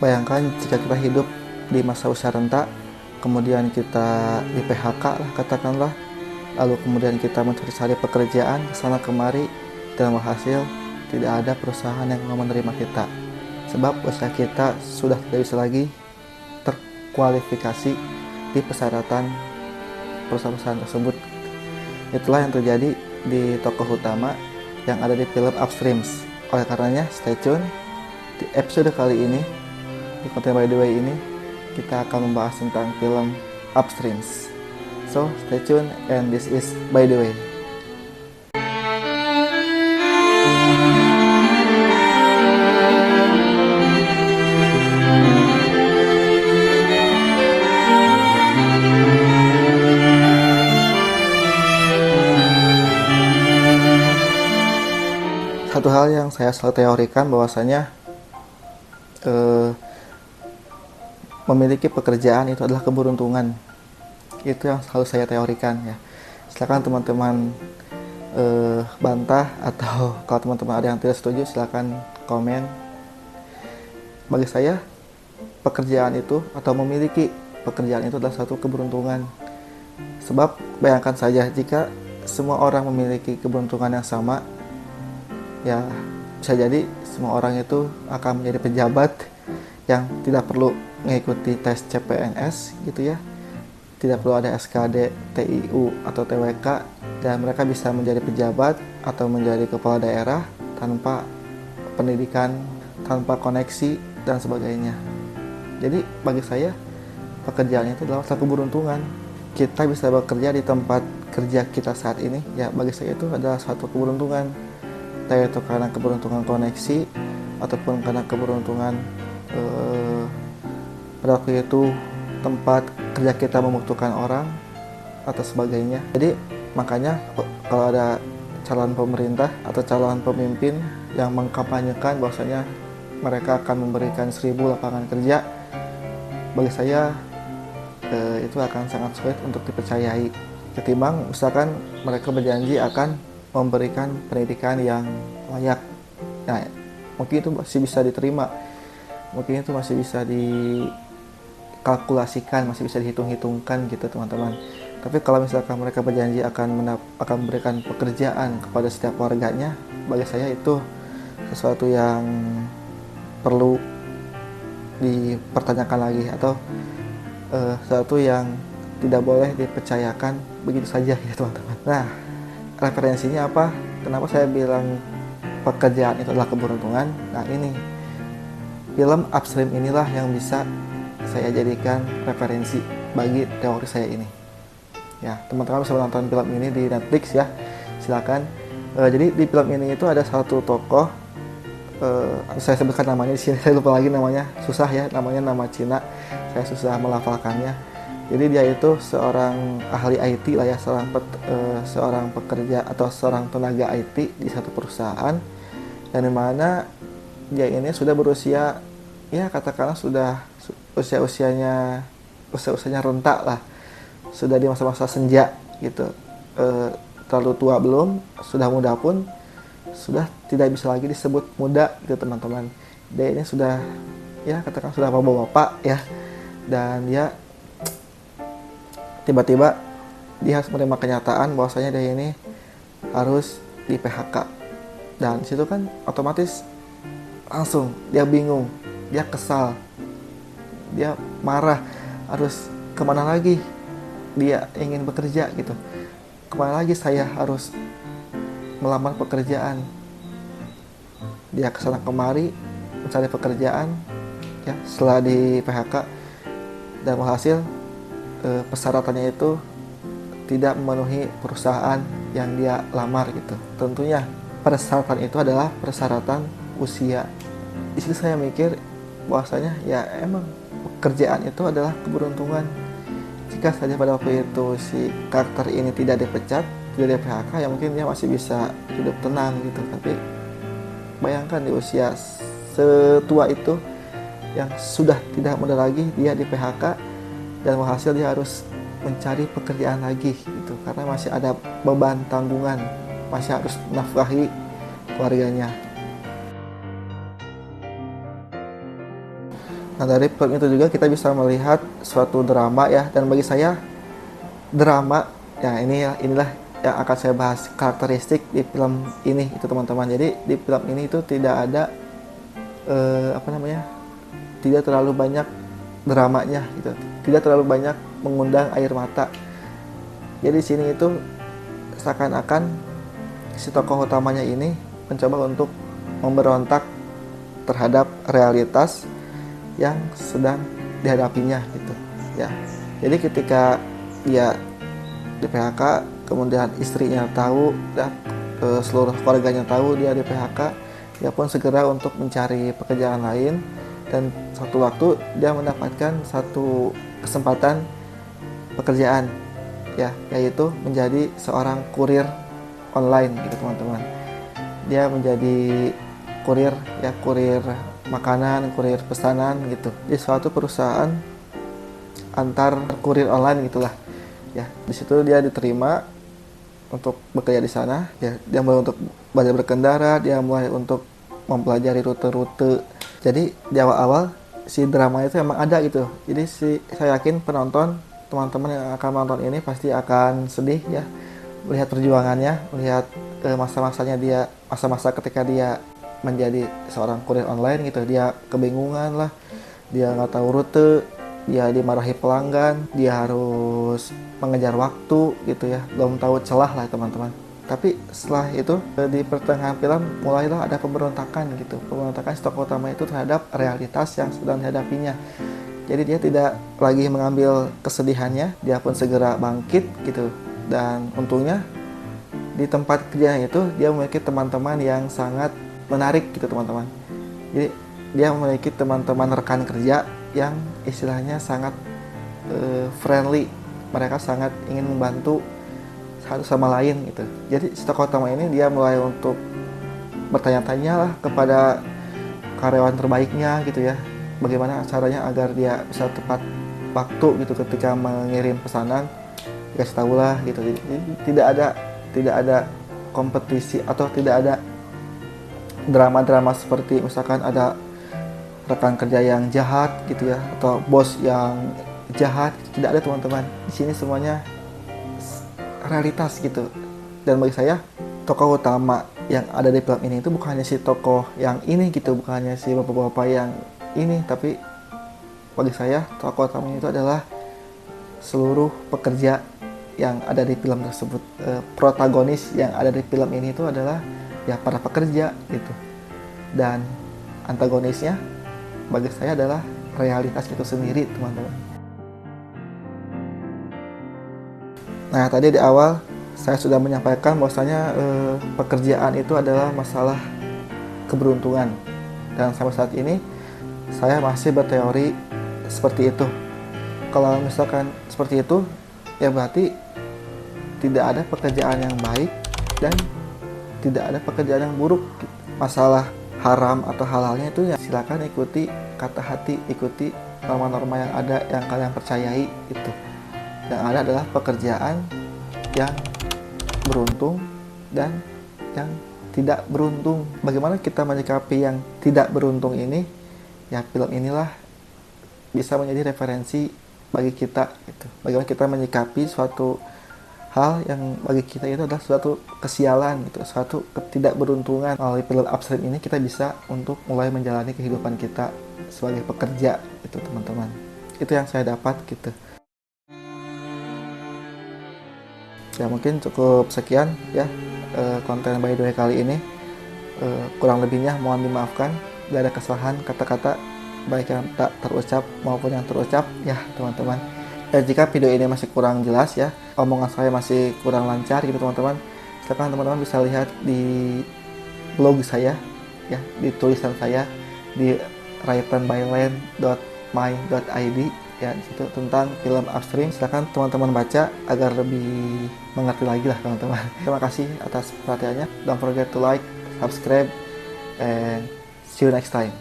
bayangkan jika kita hidup di masa usia renta, kemudian kita di PHK lah katakanlah, lalu kemudian kita mencari-cari pekerjaan kesana kemari, dan hasil tidak ada perusahaan yang mau menerima kita sebab usia kita sudah tidak bisa lagi terkualifikasi di persyaratan perusahaan-perusahaan tersebut. Itulah yang terjadi di tokoh utama yang ada di film Upstreams. Oleh karenanya, stay tune di episode kali ini, di konten By The Way ini, kita akan membahas tentang film Upstreams. So, stay tune, and this is By The Way. Satu hal yang saya selalu teorikan bahwasanya memiliki pekerjaan itu adalah keberuntungan. Itu yang selalu saya teorikan ya. Silakan teman-teman bantah, atau kalau teman-teman ada yang tidak setuju silakan komen. Bagi saya, pekerjaan itu atau memiliki pekerjaan itu adalah satu keberuntungan. Sebab bayangkan saja jika semua orang memiliki keberuntungan yang sama, ya bisa jadi semua orang itu akan menjadi pejabat yang tidak perlu mengikuti tes CPNS gitu ya, tidak perlu ada SKD, TIU atau TWK, dan mereka bisa menjadi pejabat atau menjadi kepala daerah tanpa pendidikan, tanpa koneksi dan sebagainya. Jadi bagi saya pekerjaan itu adalah satu keberuntungan. Kita bisa bekerja di tempat kerja kita saat ini, ya bagi saya itu adalah satu keberuntungan. Entah itu karena keberuntungan koneksi ataupun karena keberuntungan pada waktu itu tempat kerja kita membutuhkan orang atau sebagainya. Jadi makanya kalau ada calon pemerintah atau calon pemimpin yang mengkampanyekan bahwasanya mereka akan memberikan 1000 lapangan kerja, bagi saya itu akan sangat sulit untuk dipercayai ketimbang misalkan mereka berjanji akan memberikan pendidikan yang layak. Nah, mungkin itu masih bisa diterima, mungkin itu masih bisa dikalkulasikan, masih bisa dihitung-hitungkan gitu teman-teman. Tapi kalau misalkan mereka berjanji akan memberikan pekerjaan kepada setiap warganya, bagi saya itu sesuatu yang perlu dipertanyakan lagi, atau sesuatu yang tidak boleh dipercayakan begitu saja ya teman-teman. Nah, referensinya apa? Kenapa saya bilang pekerjaan itu adalah keberuntungan? Nah, ini film Upstream inilah yang bisa saya jadikan referensi bagi teori saya ini. Ya, teman-teman bisa menonton film ini di Netflix ya. Silakan. Jadi di film ini itu ada satu tokoh, saya sebutkan namanya di sini, saya lupa lagi namanya, susah ya, namanya nama Cina, saya susah melafalkannya. Jadi dia itu seorang ahli IT lah ya, seorang pekerja atau seorang tenaga IT di satu perusahaan, yang dimana dia ini sudah berusia, ya katakanlah sudah usianya renta lah, sudah di masa-masa senja gitu, terlalu tua belum, sudah muda pun sudah tidak bisa lagi disebut muda gitu teman-teman. Dia ini sudah, ya katakan sudah bapak-bapak ya, dan dia tiba-tiba dia harus menerima kenyataan bahwasanya dia ini harus di PHK. Dan situ kan otomatis langsung dia bingung, dia kesal, dia marah, harus kemana lagi dia ingin bekerja gitu, kemana lagi saya harus melamar pekerjaan. Dia kesana kemari mencari pekerjaan ya setelah di PHK, dan hasil persyaratannya itu tidak memenuhi perusahaan yang dia lamar gitu. Tentunya persyaratan itu adalah persyaratan usia. Di situ saya mikir bahwasanya ya emang pekerjaan itu adalah keberuntungan. Jika saja pada waktu itu si karakter ini tidak dipecat, tidak di PHK, ya mungkin dia masih bisa hidup tenang gitu. Tapi bayangkan di usia setua itu yang sudah tidak muda lagi, dia di PHK, dan hasil dia harus mencari pekerjaan lagi gitu, karena masih ada beban tanggungan, masih harus menafkahi keluarganya. Nah, dari film itu juga kita bisa melihat suatu drama ya, dan bagi saya drama ya inilah yang akan saya bahas karakteristik di film ini itu teman-teman. Jadi di film ini itu tidak ada tidak terlalu banyak dramanya gitu, tidak terlalu banyak mengundang air mata. Jadi di sini itu seakan-akan si tokoh utamanya ini mencoba untuk memberontak terhadap realitas yang sedang dihadapinya gitu ya. Jadi ketika dia di PHK, kemudian istrinya tahu dan seluruh keluarganya tahu dia di PHK, dia pun segera untuk mencari pekerjaan lain, dan suatu waktu dia mendapatkan satu kesempatan pekerjaan ya, yaitu menjadi seorang kurir online gitu teman-teman. Dia menjadi kurir ya, kurir makanan, kurir pesanan gitu di suatu perusahaan antar kurir online gitulah ya. Di situ dia diterima untuk bekerja di sana ya. Dia mulai untuk belajar berkendara, dia mulai untuk mempelajari rute-rute. Jadi di awal-awal si drama itu emang ada gitu. Jadi saya yakin penonton, teman-teman yang akan menonton ini pasti akan sedih ya, melihat perjuangannya, melihat masa-masanya dia, masa-masa ketika dia menjadi seorang kurir online gitu. Dia kebingungan lah, dia nggak tahu rute, dia dimarahi pelanggan, dia harus mengejar waktu gitu ya, belum tahu celah lah teman-teman. Tapi setelah itu di pertengahan film mulailah ada pemberontakan gitu, pemberontakan si tokoh utama itu terhadap realitas yang sedang dihadapinya. Jadi dia tidak lagi mengambil kesedihannya, dia pun segera bangkit gitu. Dan untungnya di tempat kerjanya itu dia memiliki teman-teman yang sangat menarik gitu teman-teman. Jadi dia memiliki teman-teman rekan kerja yang istilahnya sangat friendly. Mereka sangat ingin membantu satu sama lain gitu. Jadi si tokoh utama ini dia mulai untuk bertanya-tanya lah kepada karyawan terbaiknya gitu ya, bagaimana caranya agar dia bisa tepat waktu gitu ketika mengirim pesanan, dikasih tahu lah gitu. Jadi tidak ada kompetisi atau tidak ada drama-drama seperti misalkan ada rekan kerja yang jahat gitu ya, atau bos yang jahat. Tidak ada teman-teman. Di sini semuanya realitas gitu. Dan bagi saya tokoh utama yang ada di film ini itu bukan hanya si tokoh yang ini gitu, bukan hanya si bapak-bapak yang ini, tapi bagi saya tokoh utamanya itu adalah seluruh pekerja yang ada di film tersebut. Protagonis yang ada di film ini itu adalah ya para pekerja gitu, dan antagonisnya bagi saya adalah realitas itu sendiri teman-teman. Nah, tadi di awal saya sudah menyampaikan bahwasanya pekerjaan itu adalah masalah keberuntungan, dan sampai saat ini saya masih berteori seperti itu. Kalau misalkan seperti itu, ya berarti tidak ada pekerjaan yang baik dan tidak ada pekerjaan yang buruk. Masalah haram atau halalnya itu ya silakan ikuti kata hati, ikuti norma-norma yang ada yang kalian percayai itu. Yang ada adalah pekerjaan yang beruntung dan yang tidak beruntung. Bagaimana kita menyikapi yang tidak beruntung ini? Ya film inilah bisa menjadi referensi bagi kita gitu. Bagaimana kita menyikapi suatu hal yang bagi kita itu adalah suatu kesialan gitu, suatu ketidakberuntungan. Melalui film Upstream ini kita bisa untuk mulai menjalani kehidupan kita sebagai pekerja itu teman-teman. Itu yang saya dapat gitu. Ya mungkin cukup sekian ya konten by the way kali ini. Kurang lebihnya mohon dimaafkan, gak ada kesalahan kata-kata baik yang tak terucap maupun yang terucap ya teman-teman. Jika video ini masih kurang jelas ya, omongan saya masih kurang lancar gitu teman-teman, silakan teman-teman bisa lihat di blog saya ya, di tulisan saya di writenbyland.my.id ya, di situ tentang film Upstream. Silakan teman-teman baca agar lebih mengerti lagi lah teman-teman. Terima kasih atas perhatiannya. Don't forget to like, subscribe, and see you next time.